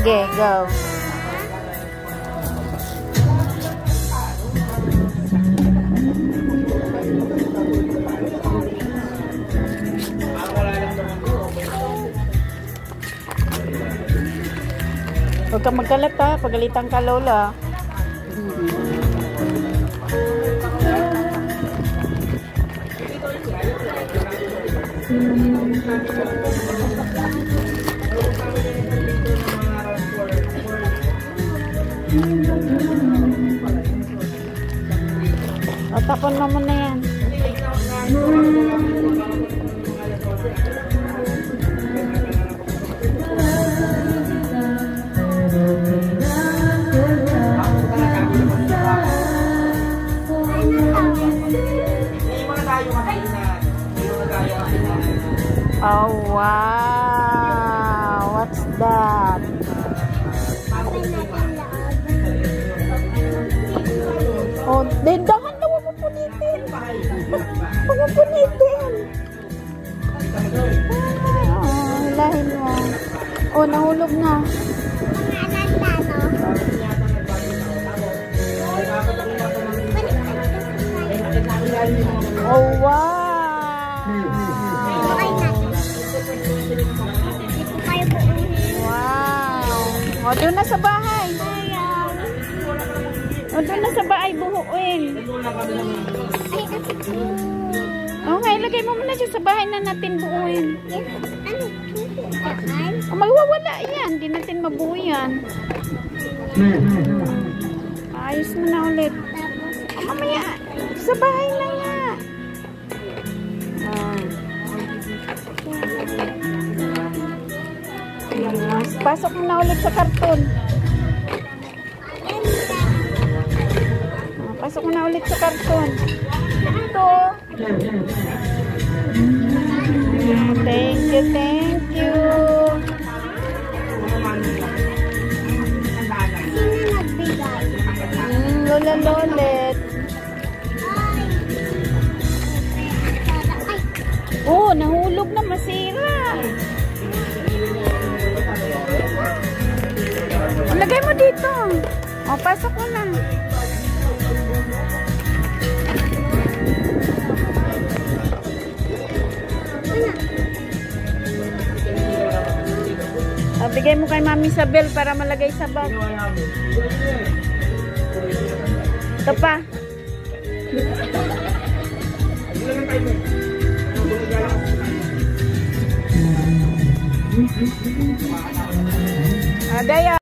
Sige, go. Huwag kang magkalat ha. Pagalitan ka, Lola. O, tapon mo muna yan. Oh, wow. What's that? Oh, dahan na huwag mo punitin. Huwag mo punitin. Oh, hilahin mo. Oh, nahulog na. Oh, wow. O, doon na sa bahay. O, doon na sa bahay, buhuin. Okay, lagay mo muna siya sa bahay na natin buuin. O, magwawala yan. Hindi natin mabuo yan. Ayos mo na ulit. O, mamaya, sa bahay na nga. Pasok mo na ulit sa karton. Pasok mo na ulit sa karton. Ito. Thank you, thank you. Lola Lolet. Oh, nahulog na, masira. Lagay mo dito. O, pasok mo na. O, bigay mo kay Mami Isabel para malagay sa bag. Ito pa. Adaya.